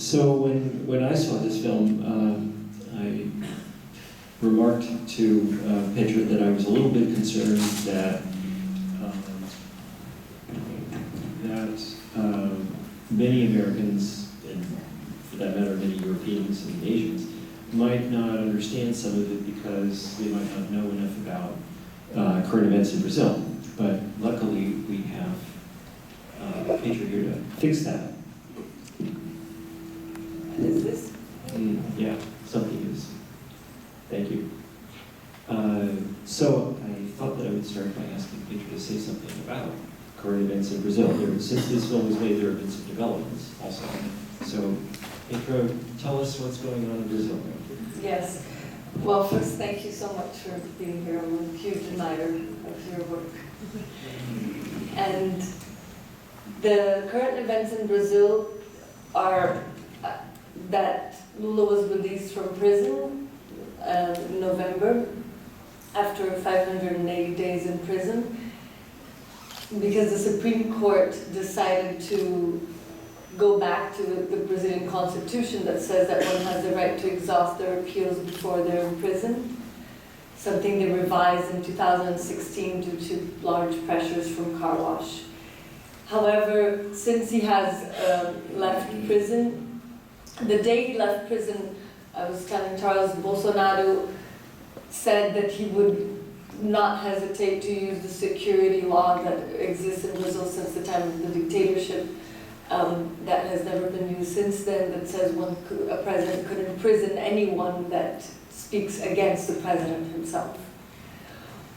So when I saw this film, I remarked to Petra that I was a little bit concerned that many Americans, and for that matter many Europeans and Asians, might not understand some of it because they might not know enough about current events in Brazil. But luckily we have Petra here to fix that. Is this? Yeah, something is. Thank you. So I thought that I would start by asking Petra to say something about current events in Brazil. Since this film was made, there have been some developments also. So Petra, tell us what's going on in Brazil. Yes. Well, first, thank you so much for being here. I'm a huge admirer of your work. And the current events in Brazil are that Lula was released from prison in November after 580 days in prison because the Supreme Court decided to go back to the Brazilian Constitution that says that one has the right to exhaust their appeals before they're in prison, something they revised in 2016 due to large pressures from car wash. However, since he has left prison, the day he left prison, I was telling Charles, Bolsonaro said that he would not hesitate to use the security law that exists in Brazil since the time of the dictatorship, that has never been used since then, that says a president could imprison anyone that speaks against the president himself.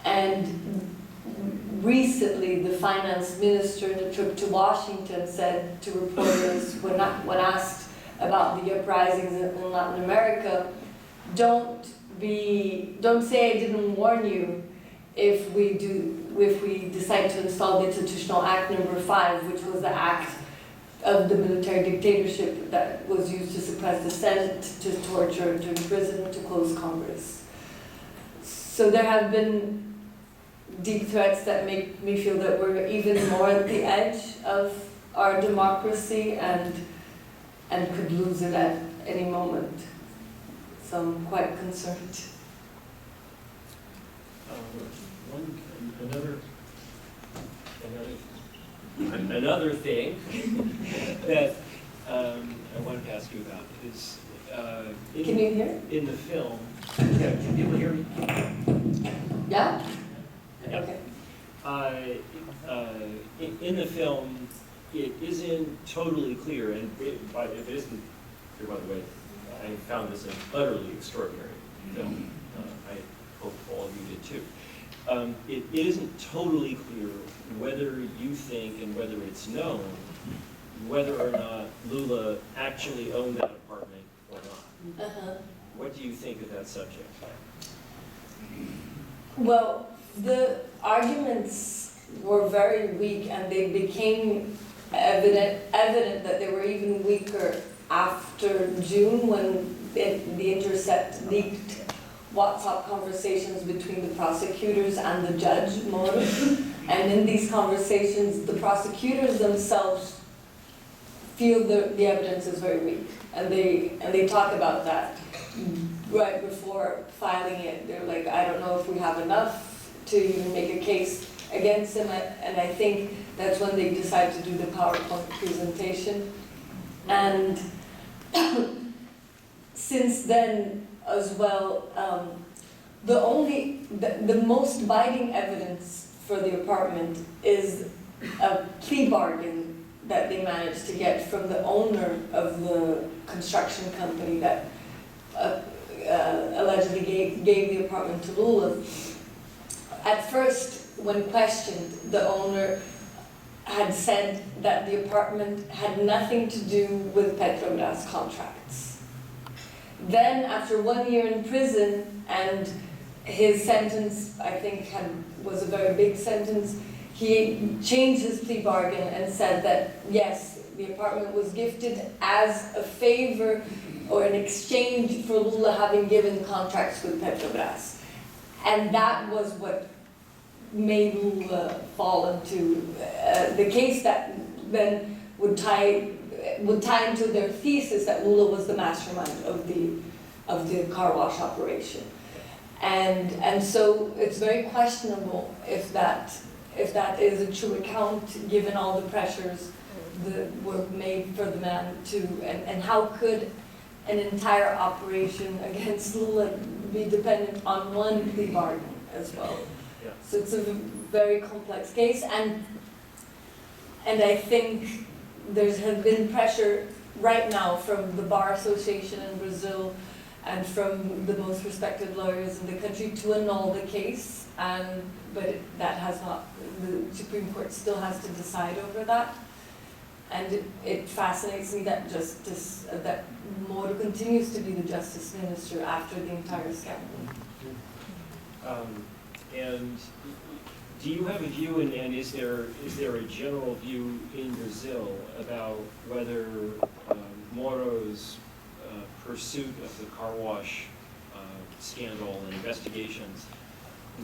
And recently, the finance minister in a trip to Washington said to reporters when asked about the uprisings in Latin America, don't say I didn't warn you if we decide to install the Institutional Act number 5, which was the act of the military dictatorship that was used to suppress dissent, to torture, to imprison, to close Congress. So there have been deep threats that make me feel that we're even more at the edge of our democracy and could lose it at any moment. So I'm quite concerned. Another thing that I wanted to ask you about is Can you hear? In the film. Yeah, can people hear me? Yeah? Yeah. Okay. In the film, it isn't totally clear, and if it isn't clear, by the way, I found this an utterly extraordinary film. I hope all of you did too. It isn't totally clear whether you think and whether it's known whether or not Lula actually owned that apartment or not. What do you think of that subject? Well, the arguments were very weak, and they became evident that they were even weaker after June, when The Intercept leaked WhatsApp conversations between the prosecutors and the judge, Moro. And in these conversations, the prosecutors themselves feel the evidence is very weak, and they talk about that right before filing it. They're like, I don't know if we have enough to even make a case against him, and I think that's when they decide to do the PowerPoint presentation. And since then as well, the most biting evidence for the apartment is a plea bargain that they managed to get from the owner of the construction company that allegedly gave the apartment to Lula. At first, when questioned, the owner had said that the apartment had nothing to do with Petrobras contracts. Then, after 1 year in prison, and his sentence, I think, was a very big sentence, he changed his plea bargain and said that, yes, the apartment was gifted as a favor or an exchange for Lula having given contracts with Petrobras. And that was what made Lula fall into the case that then would tie would tie into their thesis that Lula was the mastermind of the car wash operation. And so it's very questionable if that is a true account, given all the pressures that were made for the man to, and how could an entire operation against Lula be dependent on one plea bargain as well. Yeah. So it's a very complex case, and I think there's been pressure right now from the Bar Association in Brazil and from the most respected lawyers in the country to annul the case, but that has not, the Supreme Court still has to decide over that. And it fascinates me that that Moro continues to be the justice minister after the entire scandal. And do you have a view, and is there a general view in Brazil about whether Moro's pursuit of the car wash scandal and investigations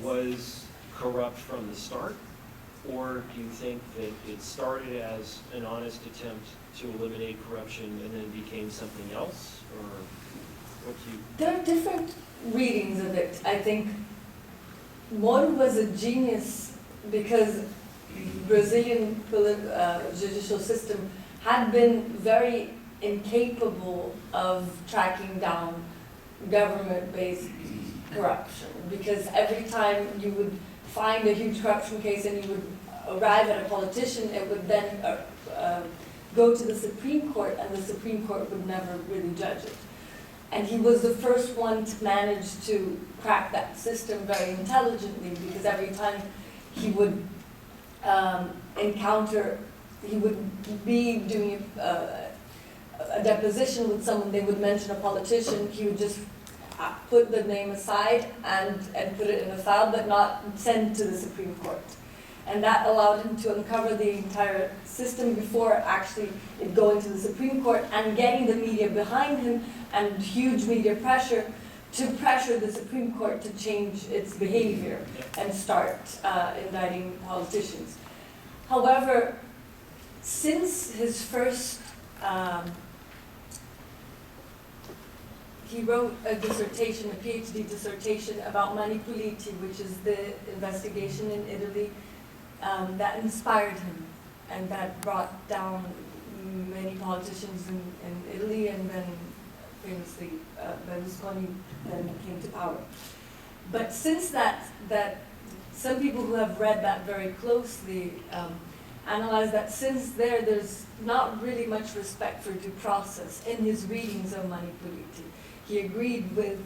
was corrupt from the start? Or do you think that it started as an honest attempt to eliminate corruption and then became something else? Or what do you... There are different readings of it. I think Moro was a genius because Brazilian judicial system had been very incapable of tracking down government-based corruption, because every time you would find a huge corruption case and you would arrive at a politician, it would then go to the Supreme Court, and the Supreme Court would never really judge it. And he was the first one to manage to crack that system very intelligently, because every time he would he would be doing a deposition with someone, they would mention a politician, he would just put the name aside and put it in a file, but not send to the Supreme Court. And that allowed him to uncover the entire system before actually it going to the Supreme Court, and getting the media behind him and huge media pressure to pressure the Supreme Court to change its behavior and start indicting politicians. However, since his first he wrote a dissertation, a PhD dissertation about Mani Puliti, which is the investigation in Italy that inspired him and that brought down many politicians in Italy, and then famously Berlusconi then came to power. But since that some people who have read that very closely analyze that since there's not really much respect for due process in his readings of Mani Puliti. He agreed with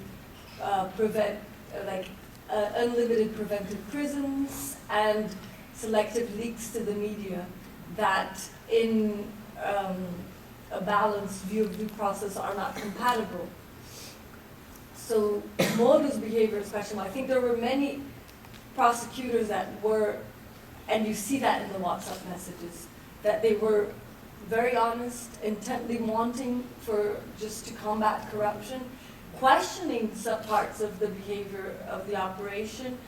unlimited preventive prisons and selective leaks to the media that in a balanced view of due process are not compatible. So Moro's behavior is questionable. I think there were many prosecutors that were, and you see that in the WhatsApp messages, that they were very honest, intently wanting for just to combat corruption, questioning some parts of the behavior of the operation,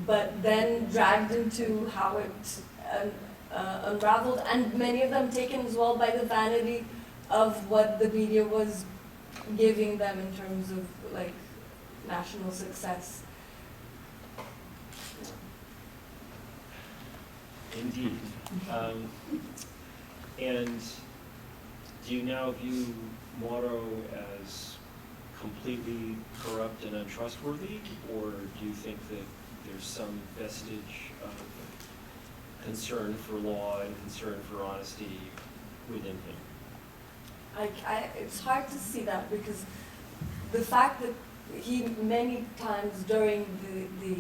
but then dragged into how it unraveled, and many of them taken as well by the vanity of what the media was giving them in terms of like national success. Indeed. And do you now view Moro as completely corrupt and untrustworthy, or do you think that there's some vestige of concern for law and concern for honesty within him? It's hard to see that, because the fact that he many times during the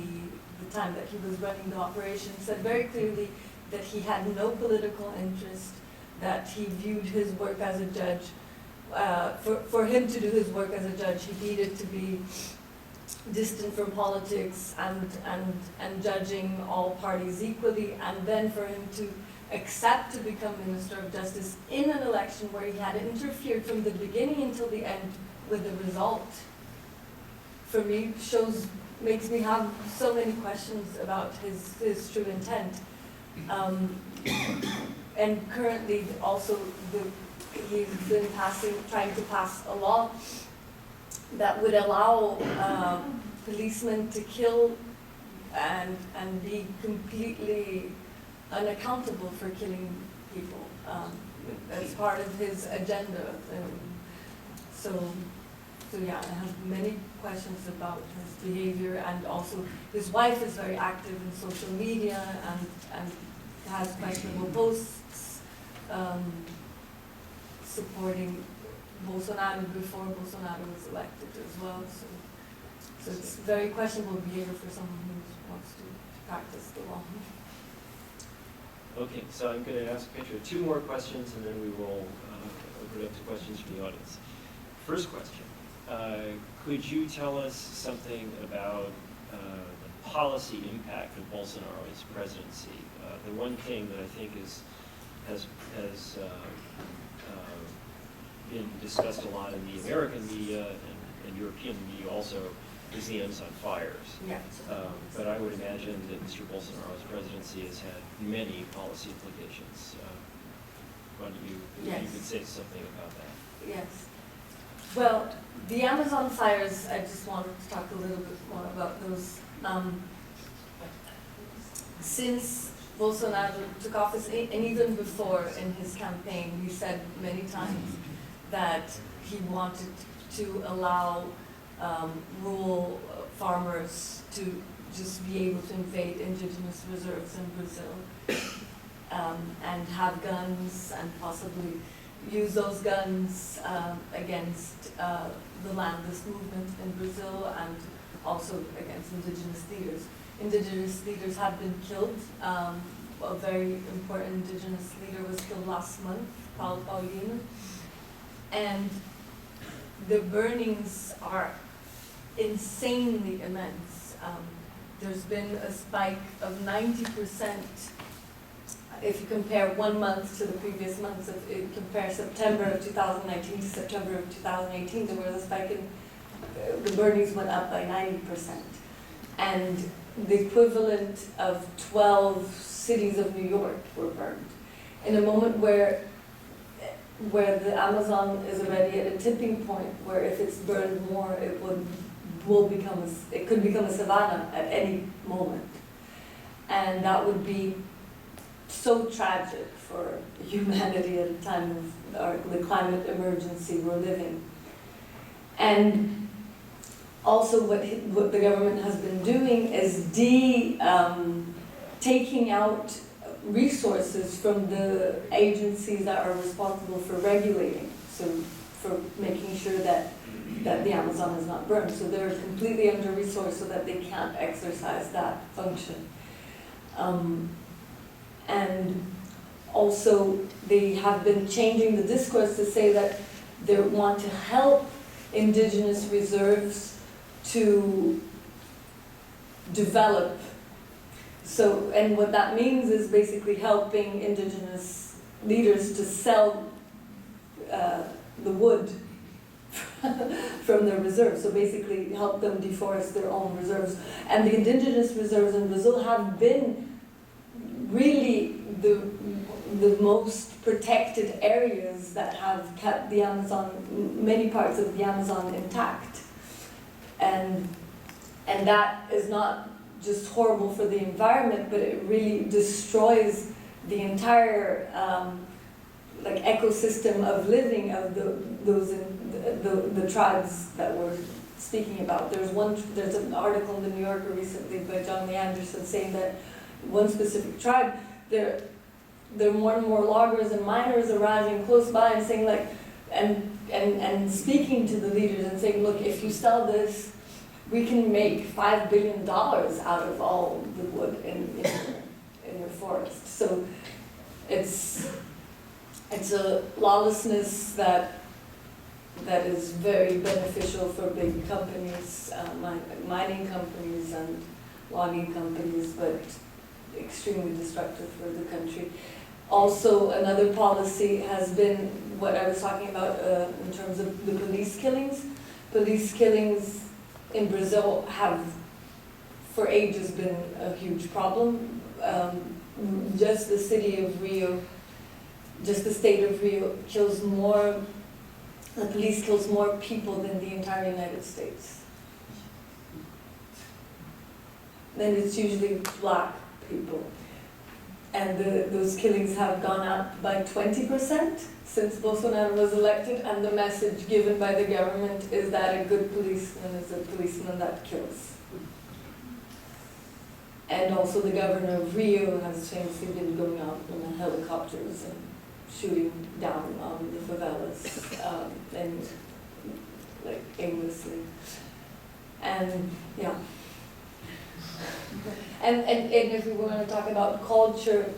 time that he was running the operation said very clearly that he had no political interest, that he viewed his work as a judge. For him to do his work as a judge, he needed to be distant from politics and judging all parties equally, and then for him to accept to become Minister of Justice in an election where he had interfered from the beginning until the end with the result, for me makes me have so many questions about his true intent. And currently also he's been trying to pass a law that would allow policemen to kill and be completely unaccountable for killing people. That's part of his agenda. And so yeah, I have many questions about his behavior, and also his wife is very active in social media and has questionable posts supporting Bolsonaro before Bolsonaro was elected as well. So it's very questionable behavior for someone who wants to practice the law. Okay, so I'm going to ask Petra 2 more questions, and then we will open it up to questions from the audience. First question, could you tell us something about the policy impact of Bolsonaro's presidency? The one thing that I think has been discussed a lot in the American media and European media also is the Amazon fires. Yeah. But I would imagine that Mr. Bolsonaro's presidency has had many policy implications. Why don't you, Yes. you could say something about that? Yes. Well, the Amazon fires, I just wanted to talk a little bit more about those. Since Bolsonaro took office, and even before in his campaign, he said many times that he wanted to allow rural farmers to just be able to invade indigenous reserves in Brazil and have guns and possibly use those guns against the landless movement in Brazil and also against indigenous leaders. Indigenous leaders have been killed. A very important indigenous leader was killed last month, Paulo Paulino. And the burnings are insanely immense. There's been a spike of 90%. If you compare 1 month to the previous months, if you compare September of 2019 to September of 2018, there was a spike in, the burnings went up by 90%. And the equivalent of 12 cities of New York were burned. In a moment where the Amazon is already at a tipping point, where if it's burned more, it could become a savanna at any moment. And that would be so tragic for humanity at a time of the climate emergency we're living. And also what the government has been doing is taking out resources from the agencies that are responsible for regulating, so for making sure that the Amazon is not burned. So they're completely under-resourced so that they can't exercise that function. And also they have been changing the discourse to say that they want to help indigenous reserves to develop. So, and what that means is basically helping indigenous leaders to sell the wood from their reserves. So basically help them deforest their own reserves. And the indigenous reserves in Brazil have been really the most protected areas that have kept the Amazon, many parts of the Amazon intact. And that is not just horrible for the environment, but it really destroys the entire ecosystem of living of the tribes that we're speaking about. There's an article in the New Yorker recently by John Lee Anderson saying that one specific tribe, there are more and more loggers and miners arriving close by and saying and speaking to the leaders and saying, look, if you sell this, we can make $5 billion out of all the wood in your forest. So it's a lawlessness that is very beneficial for big companies, mining companies and logging companies, but extremely destructive for the country. Also, another policy has been what I was talking about in terms of the police killings. Police killings in Brazil have for ages been a huge problem. Just the city of Rio just the state of Rio kills more, the police kills more people than the entire United States. Then it's usually black people. And those killings have gone up by 20% since Bolsonaro was elected, and the message given by the government is that a good policeman is a policeman that kills. And also the governor of Rio has famously been going out in helicopters and shooting down on the favelas and like aimlessly. And yeah. And if we want to talk about culture,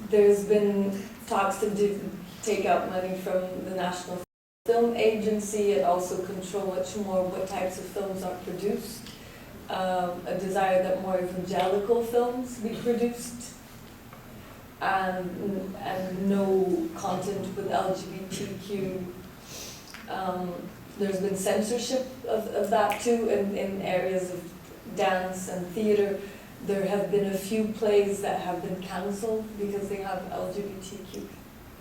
there's been talks to take out money from the National Film Agency and also control much more what types of films are produced. A desire that more evangelical films be produced, and no content with LGBTQ. There's been censorship of that too in areas of dance and theater. There have been a few plays that have been cancelled because they have LGBTQ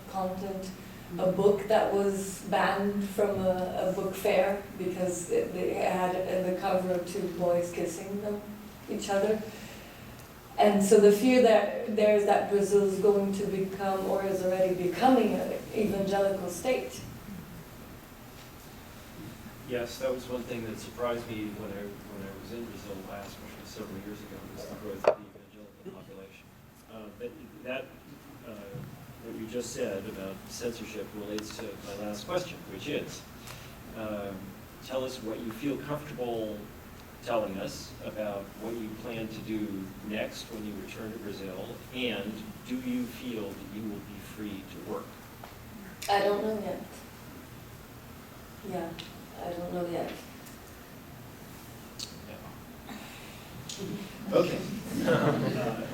content. A book that was banned from a book fair because they had in the cover of two boys kissing each other. And so the fear that there is that Brazil is going to become, or is already becoming, an evangelical state. Yes, that was one thing that surprised me when I was in Brazil last, which was several years ago, was the growth of the evangelical population. But that, what you just said about censorship relates to my last question, which is, tell us what you feel comfortable telling us about what you plan to do next when you return to Brazil, and do you feel that you will be free to work? I don't know yet. Yeah. I don't know yet. Yeah. Okay.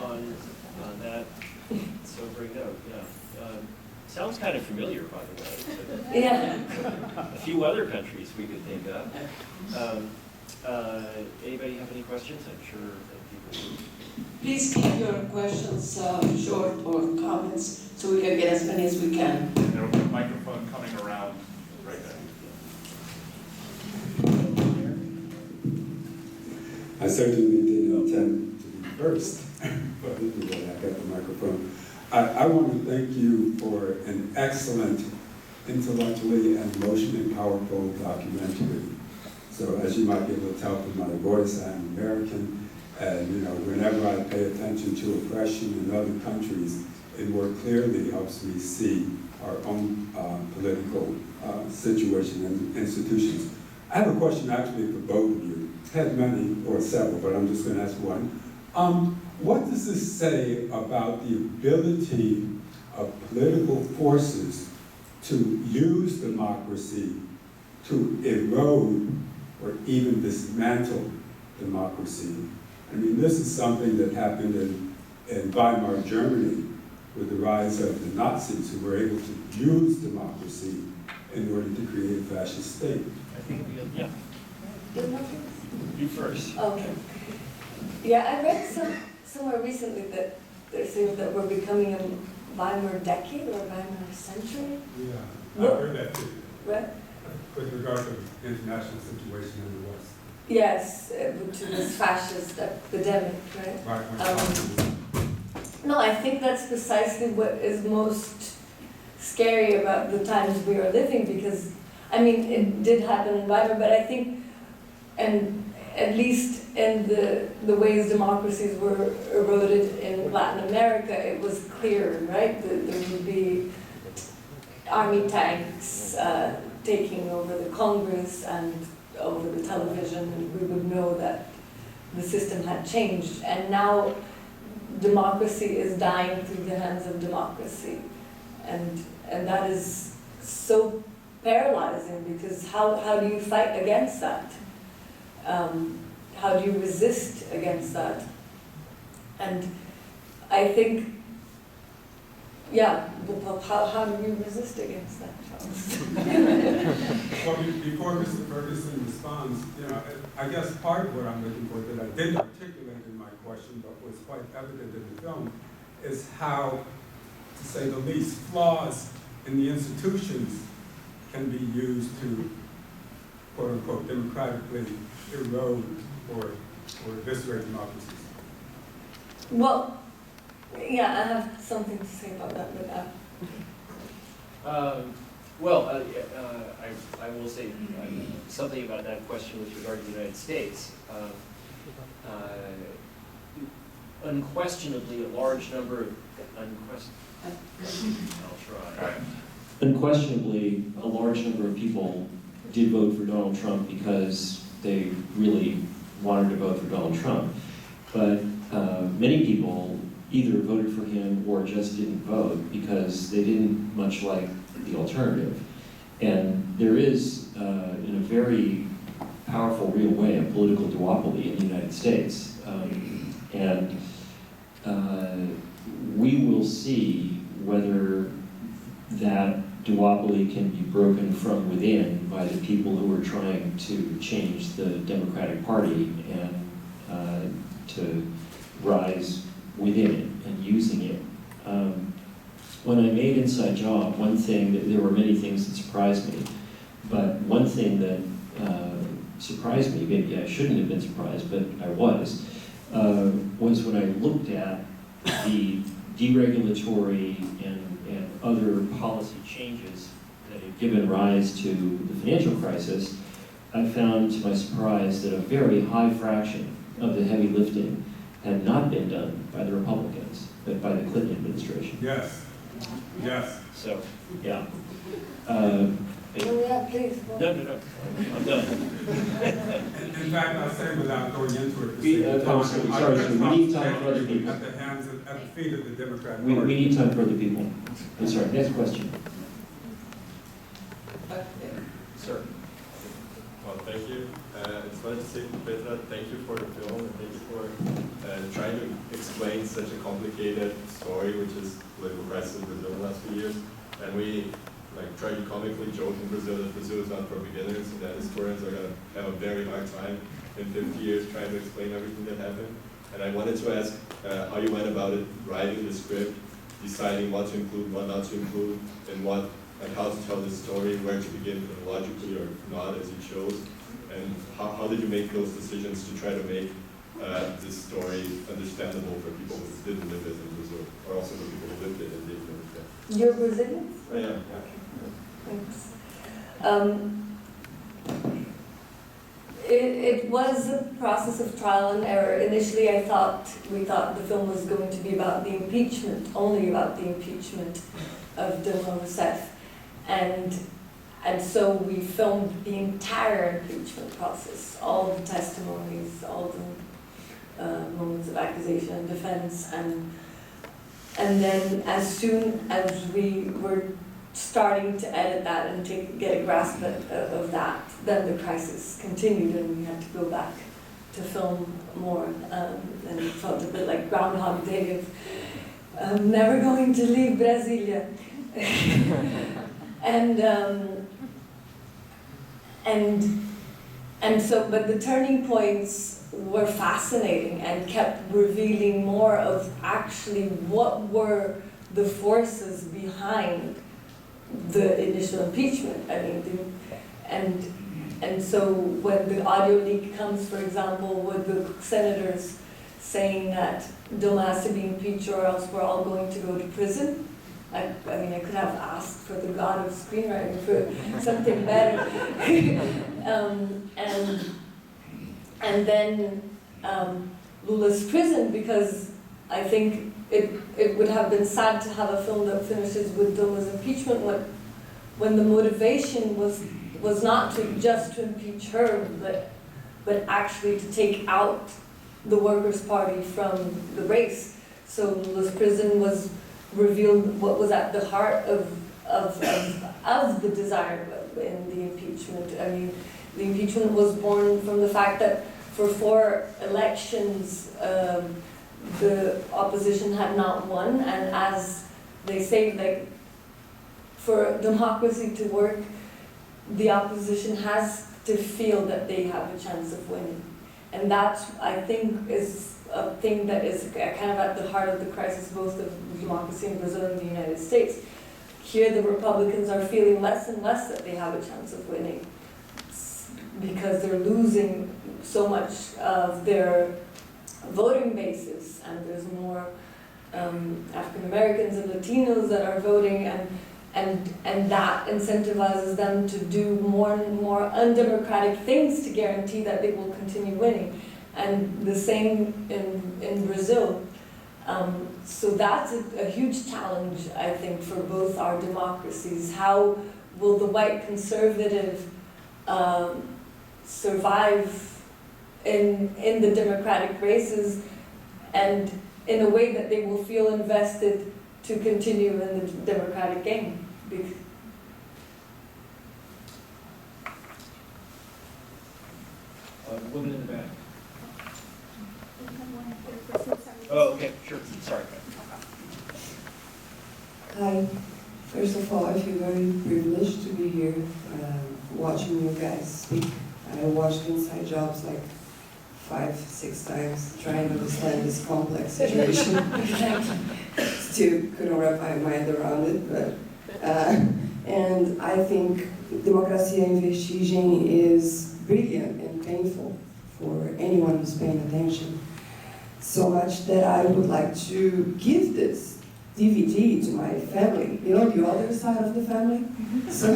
On that sobering note, yeah. Sounds kind of familiar, by the way. Yeah. A few other countries we could think of. Anybody have any questions? I'm sure that people do. Please keep your questions short or comments so we can get as many as we can. There will be a microphone coming around right there. I certainly didn't intend to be first, but anyway, I got the microphone. I want to thank you for an excellent, intellectually and emotionally powerful documentary. So as you might be able to tell from my voice, I'm American, and whenever I pay attention to oppression in other countries, it more clearly helps me see our own political situation and institutions. I have a question actually for both of you. I had many or several, but I'm just going to ask one. What does this say about the ability of political forces to use democracy to erode or even dismantle democracy? I mean, this is something that happened in Weimar, Germany, with the rise of the Nazis, who were able to use democracy in order to create a fascist state. I think yeah. You first. Okay. Yeah, I read somewhere recently that they're saying that we're becoming a Weimar decade or Weimar century. Yeah, I've heard that too. Right? With regard to the international situation in the West. Yes, to this fascist epidemic, right? No, I think that's precisely what is most scary about the times we are living, because, I mean, it did happen in Weimar, but I think, and at least in the ways democracies were eroded in Latin America, it was clear, right? There would be army tanks taking over the Congress and over the television, and we would know that the system had changed. And now democracy is dying through the hands of democracy. And that is so paralyzing, because how do you fight against that? How do you resist against that? And I think, yeah, how do you resist against that, Charles? Well, before Mr. Ferguson responds, I guess part of what I'm looking for that I didn't articulate in my question, but was quite evident in the film, is how, to say the least, flaws in the institutions can be used to, quote unquote, democratically erode or eviscerate democracies. Well, yeah, I have something to say about that, but I will say something about that question with regard to the United States. Unquestionably, a large number of I'll try. Unquestionably, a large number of people did vote for Donald Trump because they really wanted to vote for Donald Trump. But many people either voted for him or just didn't vote because they didn't much like the alternative. And there is, in a very powerful, real way, a political duopoly in the United States. We will see whether that duopoly can be broken from within by the people who are trying to change the Democratic Party and to rise within it and using it. When I made Inside Job, one thing, there were many things that surprised me, but one thing that surprised me, maybe I shouldn't have been surprised, but I was when I looked at the deregulatory and other policy changes that had given rise to the financial crisis. I found to my surprise that a very high fraction of the heavy lifting had not been done by the Republicans, but by the Clinton administration. Yes, yes. So, yeah. yeah, please. No, I'm done. In fact, I'll say without going into it, we need time for other people. At the feet of the Democratic We Party. need time for other people. I'm sorry, next question. Sir. Well, thank you. I just wanted to say to Petra, thank you for the film and thank you for trying to explain such a complicated story, which is political crisis in Brazil in the last few years. And we try to comically joke in Brazil that Brazil is not for beginners and that historians are going to have a very hard time in 50 years trying to explain everything that happened. And I wanted to ask how you went about it, writing the script, deciding what to include, what not to include, and how to tell this story, where to begin chronologically or not, as you chose, and how did you make those decisions to try to make this story understandable for people who didn't live it in Brazil, or also for people who lived it and didn't understand? You're Brazilian? I am. Thanks. It was a process of trial and error. Initially, we thought the film was going to be about the impeachment, only about the impeachment of Dilma Rousseff. And so we filmed the entire impeachment process, all the testimonies, all the moments of accusation and defense, and then as soon as we were starting to edit that and get a grasp of that, then the crisis continued and we had to go back to film more, and it felt a bit like Groundhog Day of I'm never going to leave Brasilia. And so, but the turning points were fascinating and kept revealing more of actually what were the forces behind the initial impeachment. I mean, and so when the audio leak comes, for example, with the senators saying that Dilma has to be impeached or else we're all going to go to prison. I mean, I could have asked for the god of screenwriting for something better. And then Lula's prison, because I think it would have been sad to have a film that finishes with Dilma's impeachment when the motivation was not just to impeach her, but actually to take out the Workers' Party from the race. So Lula's prison was revealed what was at the heart of the desire in the impeachment. I mean, the impeachment was born from the fact that for 4 elections, the opposition had not won, and as they say, like, for democracy to work, the opposition has to feel that they have a chance of winning. And that, I think, is a thing that is kind of at the heart of the crisis, both of democracy in Brazil and the United States. Here, the Republicans are feeling less and less that they have a chance of winning because they're losing so much of their voting basis, and there's more African Americans and Latinos that are voting, and that incentivizes them to do more and more undemocratic things to guarantee that they will continue winning. And the same in Brazil. So that's a huge challenge, I think, for both our democracies. How will the white conservative survive in the democratic races, and in a way that they will feel invested to continue in the democratic game? Woman in the back. Oh, okay, sure, sorry. Hi. First of all, I feel very privileged to be here watching you guys speak. I watched Inside Jobs like 5-6 times, trying to understand this complex situation. Still couldn't wrap my mind around it, but and I think Democracia em Vertigem is brilliant and painful for anyone who's paying attention. So much that I would like to give this DVD to my family, you know, the other side of the family. So,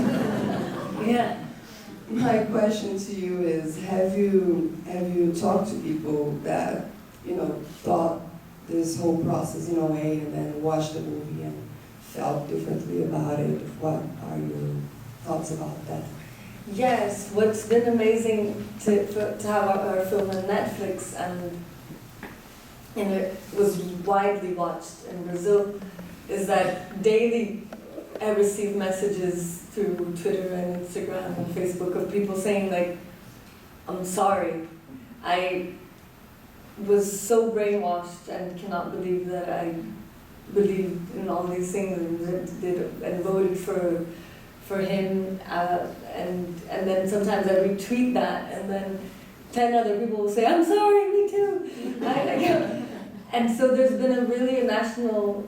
Yeah. my question to you is, have you talked to people that, you know, thought this whole process in a way and then watched the movie and felt differently about it? What are your thoughts about that? Yes, what's been amazing to have our film on Netflix, and it was widely watched in Brazil, is that daily I receive messages through Twitter and Instagram and Facebook of people saying like, I'm sorry, I was so brainwashed and cannot believe that I believed in all these things and voted for him, and then sometimes I retweet that, and then 10 other people will say, I'm sorry, me too. And so there's been a really national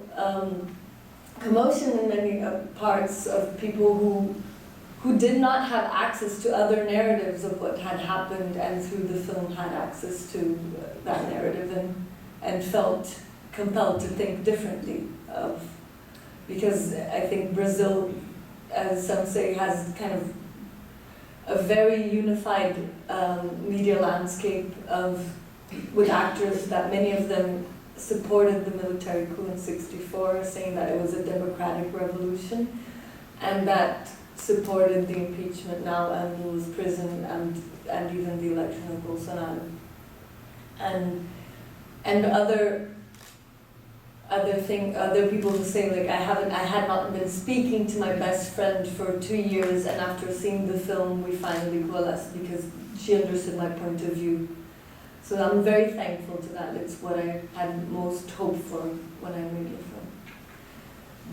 commotion in many parts of people who did not have access to other narratives of what had happened, and through the film had access to that narrative and felt compelled to think differently because I think Brazil, as some say, has kind of a very unified media landscape with actors that many of them supported the military coup in '64, saying that it was a democratic revolution, and that supported the impeachment now and Lula's prison and even the election of Bolsonaro. And other people who say like I had not been speaking to my best friend for 2 years, and after seeing the film we finally coalesced because she understood my point of view. So I'm very thankful to that. It's what I had most hoped for when I made the film.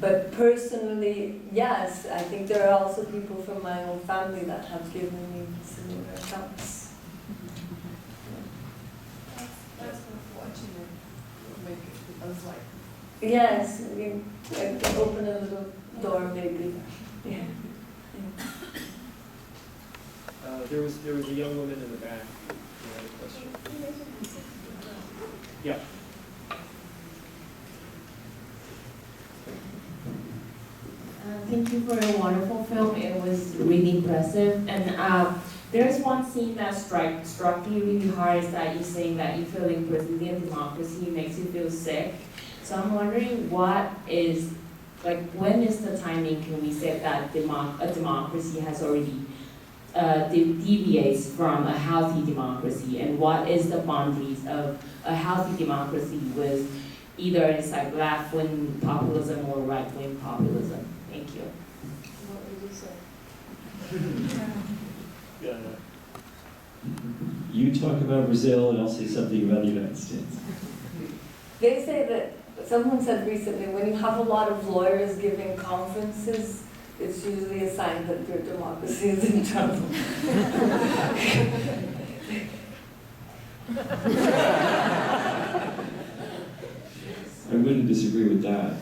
But personally, yes, I think there are also people from my own family that have given me similar accounts. That's worth watching it. Make it us like. Yes, I can open a little door maybe. Yeah. There was a young woman in the back who had a question. Yeah. Thank you for a wonderful film. It was really impressive. And there's one scene that struck me really hard, is that you're saying that you feel like Brazilian democracy makes you feel sick. So I'm wondering when is the timing can we say that a democracy has already deviates from a healthy democracy, and what is the boundaries of a healthy democracy with either it's like left-wing populism or right-wing populism? Thank you. What would you say? Yeah. You talk about Brazil, and I'll say something about the United States. They say that, someone said recently, when you have a lot of lawyers giving conferences, it's usually a sign that your democracy is in trouble. wouldn't disagree with that.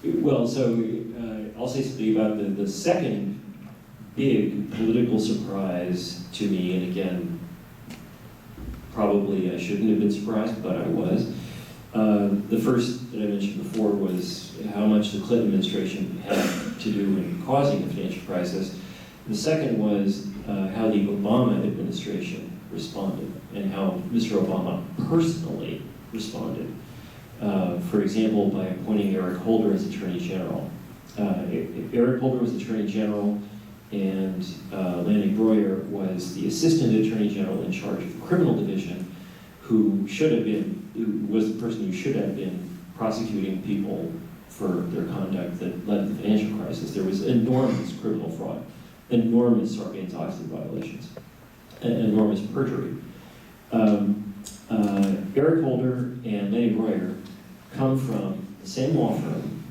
Well, so I'll say something about the second big political surprise to me, and again, probably I shouldn't have been surprised, but I was. The first that I mentioned before was how much the Clinton administration had to do in causing the financial crisis. The second was how the Obama administration responded and how Mr. Obama personally responded. For example, by appointing Eric Holder as Attorney General. Eric Holder was Attorney General, and Lanny Breuer was the Assistant Attorney General in charge of the Criminal Division, who was the person who should have been prosecuting people for their conduct that led to the financial crisis. There was enormous criminal fraud, enormous Sarbanes-Oxley violations, and enormous perjury. Eric Holder and Lanny Breuer come from the same law firm,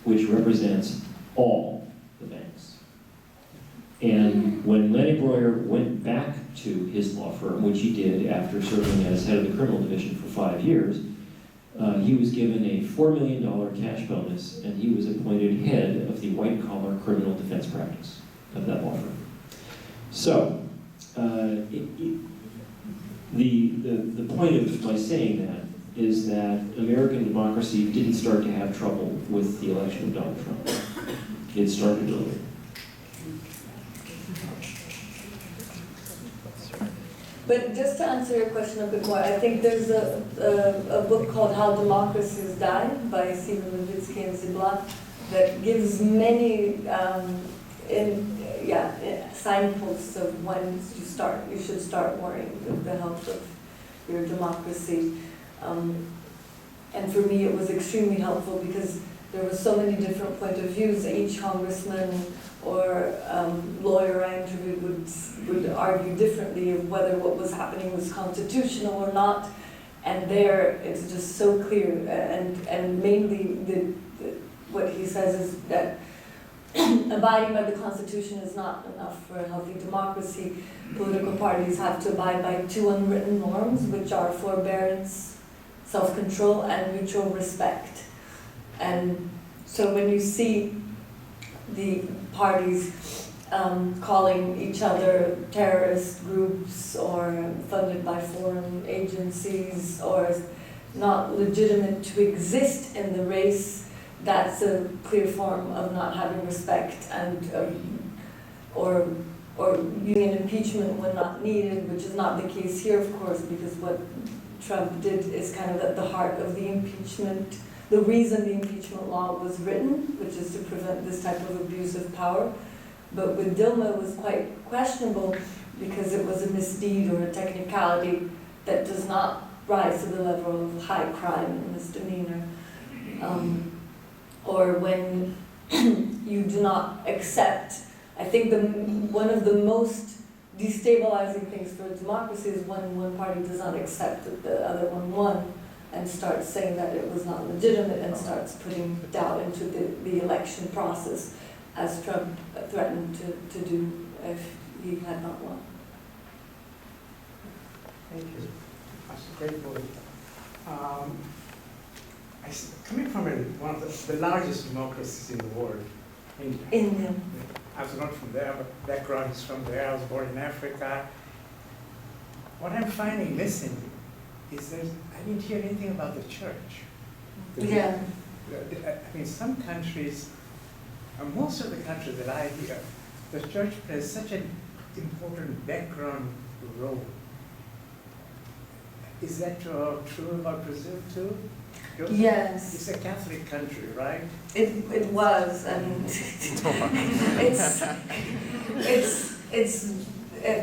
which represents all the banks. And when Lanny Breuer went back to his law firm, which he did after serving as head of the criminal division for 5 years, he was given a $4 million cash bonus, and he was appointed head of the white-collar criminal defense practice of that law firm. So, the point of my saying that is that American democracy didn't start to have trouble with the election of Donald Trump. It started earlier. But just to answer your question a bit more, I think there's a book called How Democracies Die by Stephen Levitsky and Ziblatt that gives many signposts of when you should start worrying with the health of your democracy. And for me, it was extremely helpful because there were so many different point of views. Each congressman or lawyer I interviewed would argue differently of whether what was happening was constitutional or not. And there, it's just so clear. And mainly, what he says is that abiding by the Constitution is not enough for a healthy democracy. Political parties have to abide by 2 unwritten norms, which are forbearance, self-control, and mutual respect. And so when you see the parties calling each other terrorist groups or funded by foreign agencies or not legitimate to exist in the race, that's a clear form of not having respect and or using impeachment when not needed, which is not the case here, of course, because what Trump did is kind of at the heart of the impeachment. The reason the impeachment law was written, which is to prevent this type of abuse of power, but with Dilma it was quite questionable because it was a misdeed or a technicality that does not rise to the level of high crime and misdemeanor. Or when you do not accept, I think one of the most destabilizing things for a democracy is when one party does not accept that the other one won and starts saying that it was not legitimate and starts putting doubt into the election process, as Trump threatened to do if he had not won. Thank you. That's a great point. Coming from one of the largest democracies in the world, India. I was not from there, but background is from there. I was born in Africa. What I'm finding missing is I didn't hear anything about the church. Yeah. I mean, some countries, most of the countries that I hear, the church plays such an important background role. Is that true about Brazil too? Yes. It's a Catholic country, right? It was, and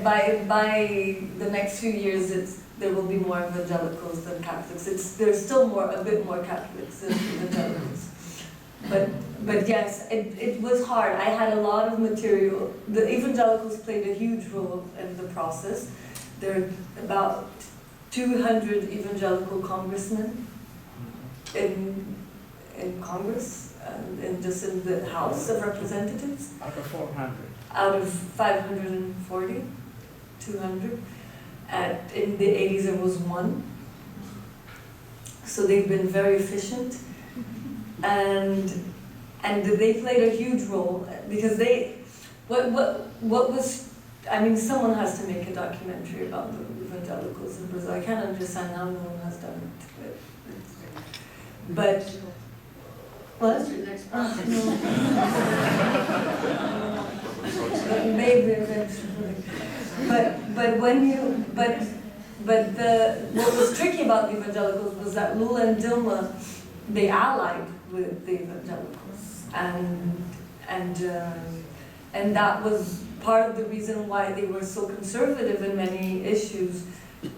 by the next few years, there will be more evangelicals than Catholics. There's still a bit more Catholics than evangelicals. But yes, it was hard. I had a lot of material. The evangelicals played a huge role in the process. There are about 200 evangelical congressmen in Congress, and just in the House of Representatives. Out of 400. Out of 540, 200. In the 80s, there was 1. so they've been very efficient. And they played a huge role because what was, I mean, someone has to make a documentary about the evangelicals in Brazil. I can't understand how no one has done it. But what? Maybe eventually. But what was tricky about the evangelicals was that Lula and Dilma, they allied with the evangelicals, and that was part of the reason why they were so conservative in many issues.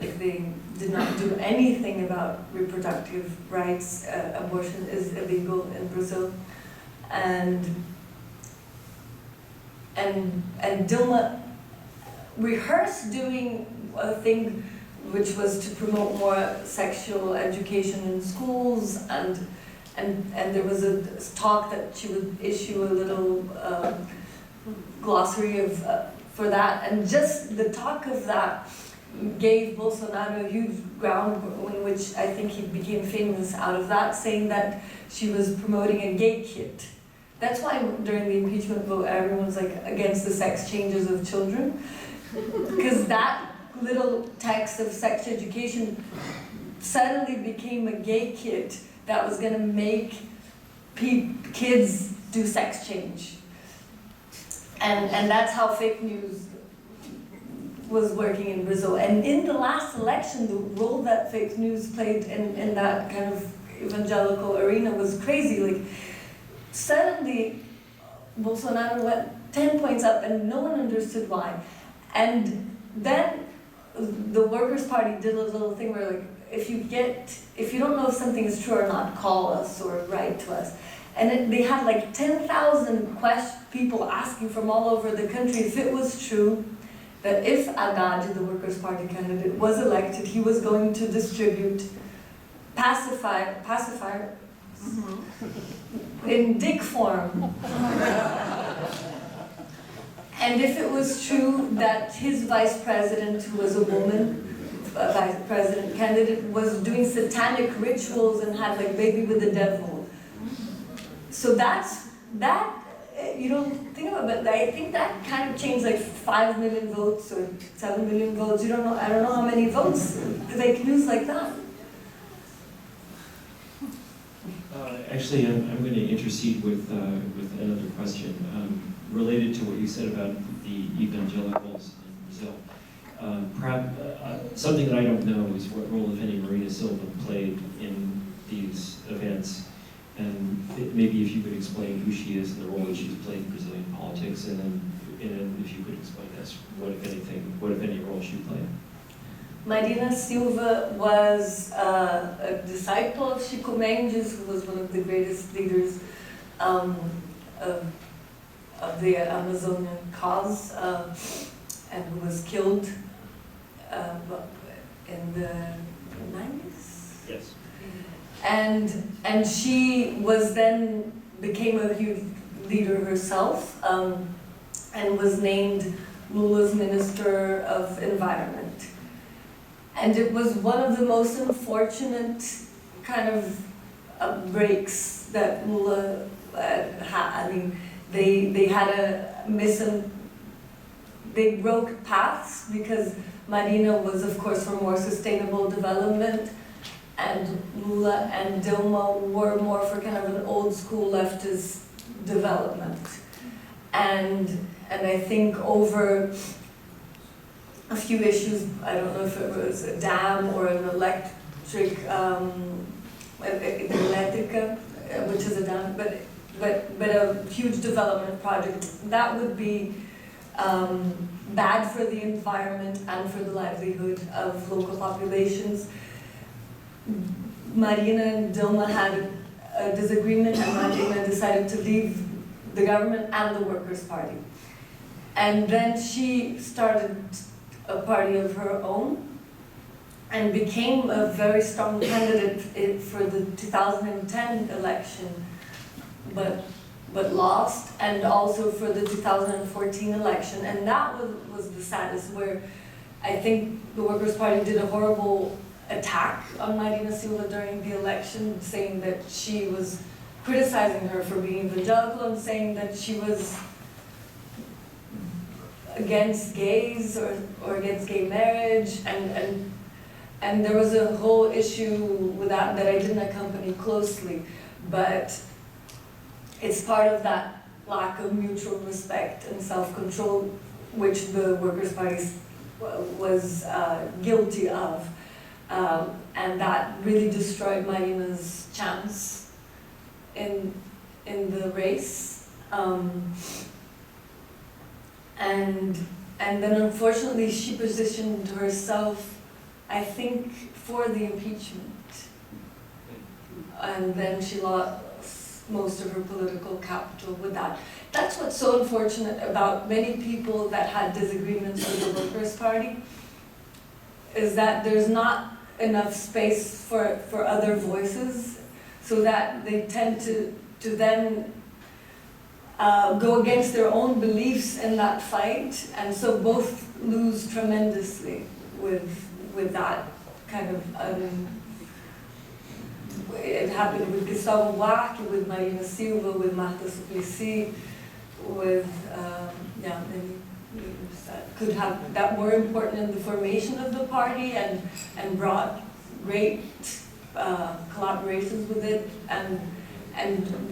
Like, they did not do anything about reproductive rights. Abortion is illegal in Brazil, and Dilma rehearsed doing a thing which was to promote more sexual education in schools, and there was a talk that she would issue a little glossary of for that, and just the talk of that gave Bolsonaro a huge ground in which I think he became famous out of that, saying that she was promoting a gay kit. That's why during the impeachment vote everyone was like against the sex changes of children, because that little text of sex education suddenly became a gay kit that was going to make kids do sex change. And that's how fake news was working in Brazil. And in the last election, the role that fake news played in that kind of evangelical arena was crazy. Like, suddenly, Bolsonaro went 10 points up and no one understood why. And then the Workers' Party did a little thing where, like, if you don't know if something is true or not, call us or write to us. And they had like 10,000 people asking from all over the country if it was true that if Haddad, the Workers' Party candidate, was elected, he was going to distribute pacifier in dick form. And if it was true that his vice president, who was a woman, a vice president candidate, was doing satanic rituals and had like baby with the devil. So that, you don't think about it, but I think that kind of changed like 5 million votes or 7 million votes. I don't know how many votes fake news like that. Actually, I'm going to intercede with another question related to what you said about the evangelicals in Brazil. Perhaps something that I don't know is what role, if any, Marina Silva played in these events. And maybe if you could explain who she is and the role that she's played in Brazilian politics, and then if you could explain us what, if any, role she played. Marina Silva was a disciple of Chico Mendes, who was one of the greatest leaders of the Amazonian cause, and who was killed in the 90s? Yes. And she was then became a huge leader herself, and was named Lula's Minister of Environment. And it was one of the most unfortunate kind of breaks that Lula had. I mean, they had they broke paths because Marina was, of course, for more sustainable development, and Lula and Dilma were more for kind of an old school leftist development. And I think over a few issues, I don't know if it was a dam or an electric, elétrica, which is a dam, but a huge development project, that would be bad for the environment and for the livelihood of local populations. Marina and Dilma had a disagreement, and Marina decided to leave the government and the Workers' Party. And then she started a party of her own and became a very strong candidate for the 2010 election, but lost, and also for the 2014 election. And that was the saddest, where I think the Workers' Party did a horrible attack on Marina Silva during the election, saying that she was criticizing her for being evangelical and saying that she was against gays or against gay marriage, and there was a whole issue with that I didn't accompany closely, but it's part of that lack of mutual respect and self-control which the Workers' Party was guilty of, and that really destroyed Marina's chance in the race. And then unfortunately she positioned herself, I think, for the impeachment. And then she lost most of her political capital with that. That's what's so unfortunate about many people that had disagreements with the Workers' Party, is that there's not enough space for other voices, so that they tend to then go against their own beliefs in that fight, and so both lose tremendously with that kind of. It happened with Gustavo Buarque, with Marina Silva, with Marta Suplicy, with many leaders that could have that were important in the formation of the party and brought great collaborations with it, and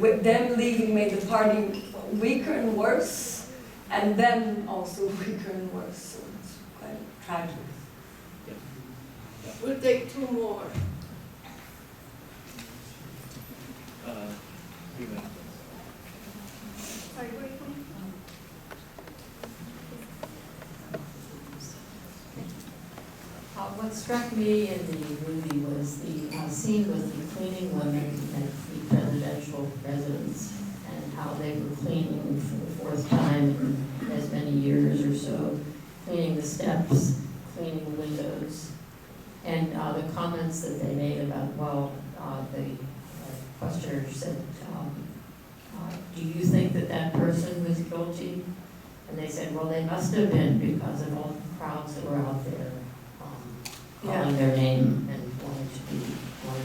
with them leaving made the party weaker and worse, and them also weaker and worse. So it's quite tragic. We'll take two more. What struck me in the movie was the scene with the cleaning women at the presidential residence, and how they were cleaning for the fourth time in as many years or so, cleaning the steps, cleaning windows, and the comments that they made about, well, the questioner said, do you think that that person was guilty? And they said, well, they must have been, because of all the crowds that were out there calling their name and wanting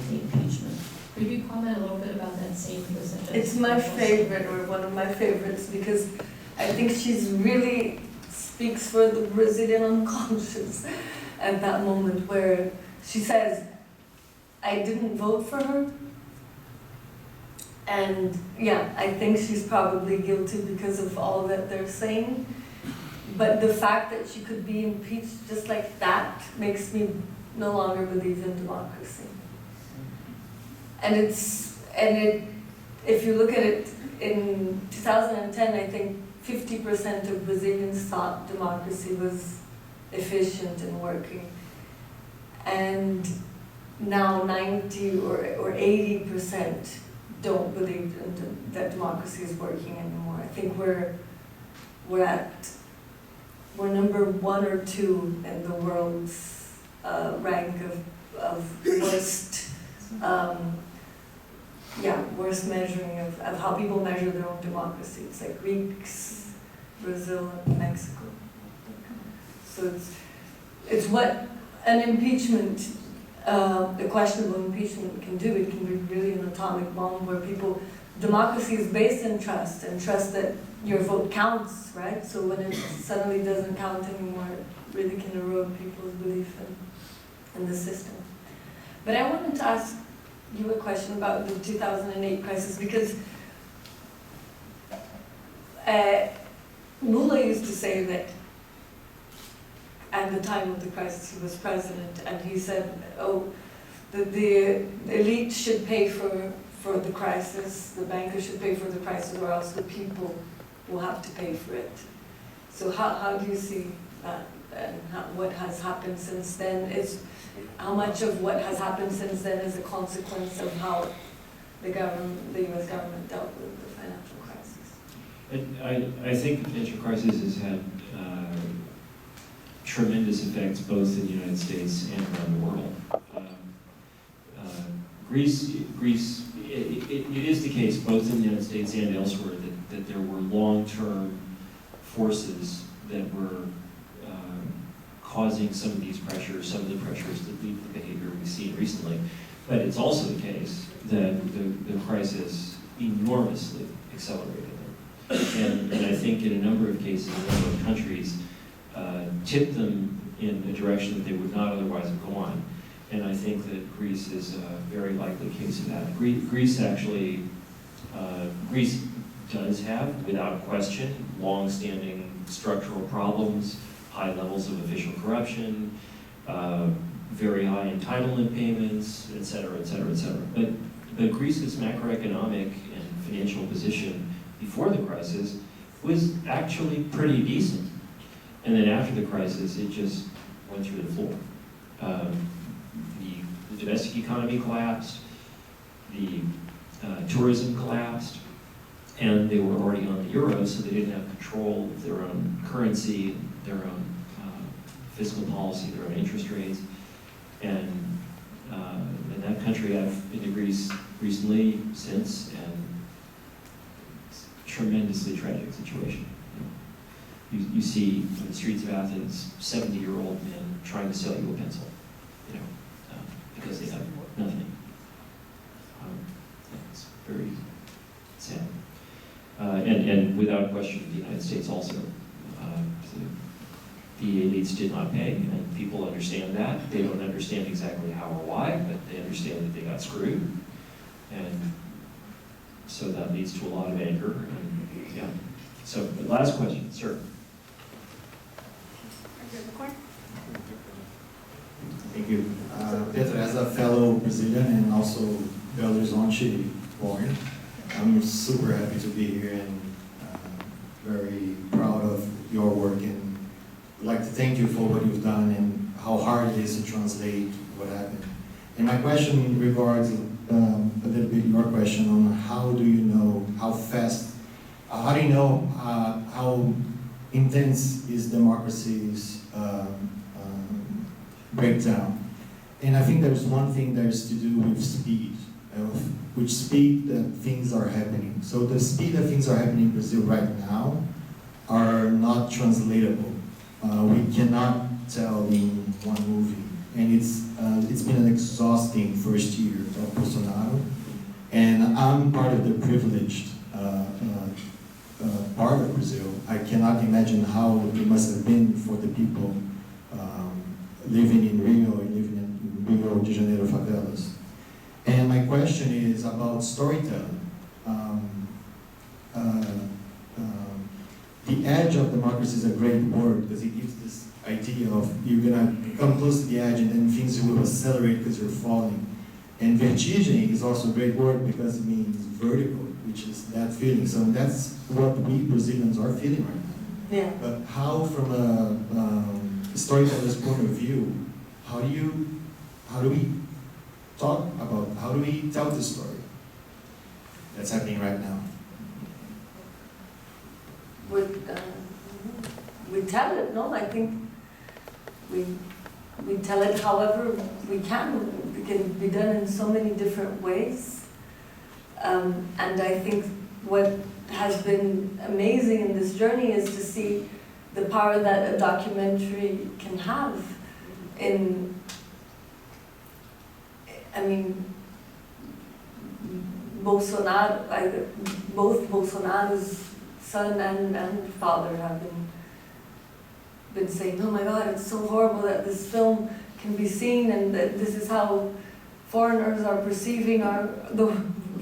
the impeachment. Could you comment a little bit about that scene? It's my favorite, or one of my favorites, because I think she's really speaks for the Brazilian unconscious at that moment, where she says, I didn't vote for her. And yeah, I think she's probably guilty because of all that they're saying. But the fact that she could be impeached just like that makes me no longer believe in democracy. And if you look at it, in 2010, I think 50% of Brazilians thought democracy was efficient and working. And now 90 or 80% don't believe that democracy is working anymore. I think we're number 1 or 2 in the world's rank of worst, worst measuring of how people measure their own democracy. It's like Greeks, Brazil, and Mexico. So it's what an impeachment, a questionable impeachment can do. It can be really an atomic bomb where democracy is based in trust, and trust that your vote counts, right? So when it suddenly doesn't count anymore, it really can erode people's belief in the system. But I wanted to ask you a question about the 2008 crisis, because Lula used to say that at the time of the crisis he was president, and he said, the elite should pay for the crisis, the bankers should pay for the crisis, or else the people will have to pay for it. So how do you see that, and what has happened since then? How much of what has happened since then is a consequence of how the U.S. government dealt with the financial crisis? I think the financial crisis has had tremendous effects both in the United States and around the world. Greece, it is the case both in the United States and elsewhere that there were long-term forces that were causing some of these pressures, some of the pressures that lead to the behavior we've seen recently. But it's also the case that the crisis enormously accelerated them. And I think in a number of cases, a number of countries tipped them in a direction that they would not otherwise have gone. And I think that Greece is a very likely case of that. Greece actually, Greece does have, without question, long-standing structural problems, high levels of official corruption, very high entitlement payments, et cetera, et cetera, et cetera. But Greece's macroeconomic and financial position before the crisis was actually pretty decent. And then after the crisis, it just went through the floor. The domestic economy collapsed, the tourism collapsed, and they were already on the euro, so they didn't have control of their own currency, their own fiscal policy, their own interest rates. And that country, I've been to Greece recently since, and it's a tremendously tragic situation. You see on the streets of Athens 70-year-old men trying to sell you a pencil, because they have nothing. It's very sad. And without question, the United States also. The elites did not pay, and people understand that. They don't understand exactly how or why, but they understand that they got screwed. And so that leads to a lot of anger. And, yeah. So, the last question, sir. Thank you. Petra, as a fellow Brazilian and also Belo Horizonte born, I'm super happy to be here and very proud of your work, and I'd like to thank you for what you've done and how hard it is to translate what happened. And my question regards a little bit your question on how do you know how fast, how do you know how intense is democracy's breakdown? And I think there's one thing that is to do with speed, which speed that things are happening. So the speed that things are happening in Brazil right now are not translatable. We cannot tell in one movie. And it's been an exhausting first year of Bolsonaro. And I'm part of the privileged part of Brazil. I cannot imagine how it must have been for the people living in Rio and living in Rio de Janeiro favelas. And my question is about storytelling. The edge of democracy is a great word because it gives this idea of you're gonna come close to the edge and then things will accelerate because you're falling. And vertigem is also a great word because it means vertical, which is that feeling. So that's what we Brazilians are feeling right now. Yeah. But how, from a storyteller's point of view, how do we talk about, how do we tell the story that's happening right now? We tell it, no? I think we tell it however we can. It can be done in so many different ways. And I think what has been amazing in this journey is to see the power that a documentary can have in, I mean, Bolsonaro, both Bolsonaro's son and father have been saying, oh my God, it's so horrible that this film can be seen and that this is how foreigners are perceiving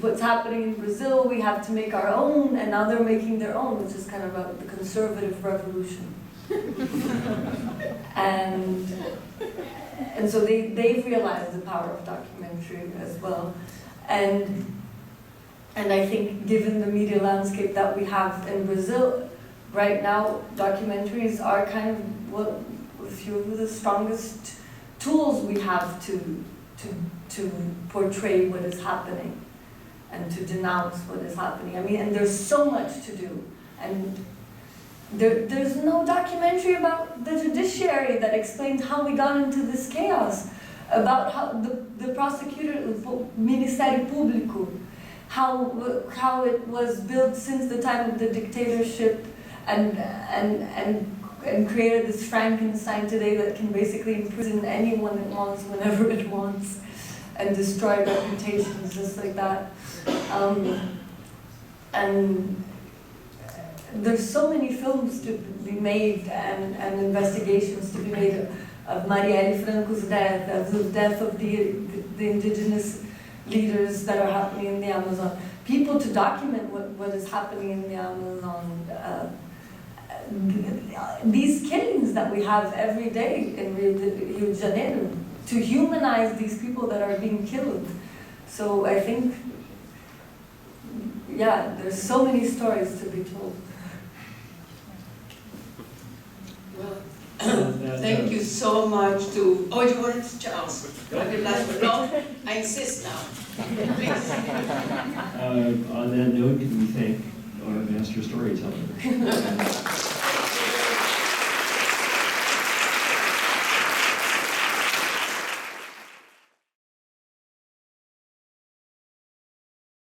what's happening in Brazil. We have to make our own, and now they're making their own, which is kind of the conservative revolution. and so they've realized the power of documentary as well. And I think given the media landscape that we have in Brazil, right now, documentaries are kind of a few of the strongest tools we have to portray what is happening and to denounce what is happening. I mean, and there's so much to do. And there's no documentary about the judiciary that explains how we got into this chaos, about how the prosecutor, Ministério Público, how it was built since the time of the dictatorship, and and created this Frankenstein today that can basically imprison anyone it wants whenever it wants and destroy reputations just like that. And there's so many films to be made and investigations to be made of Marielle Franco's death, of the death of the indigenous leaders that are happening in the Amazon. People to document what is happening in the Amazon. These killings that we have every day in Rio de Janeiro, to humanize these people that are being killed. So I think, yeah, there's so many stories to be told. Well, thank you so much to, oh, you wanted to, Charles? Okay, last one. No, I insist now. Please. On that note, can we thank our master storyteller?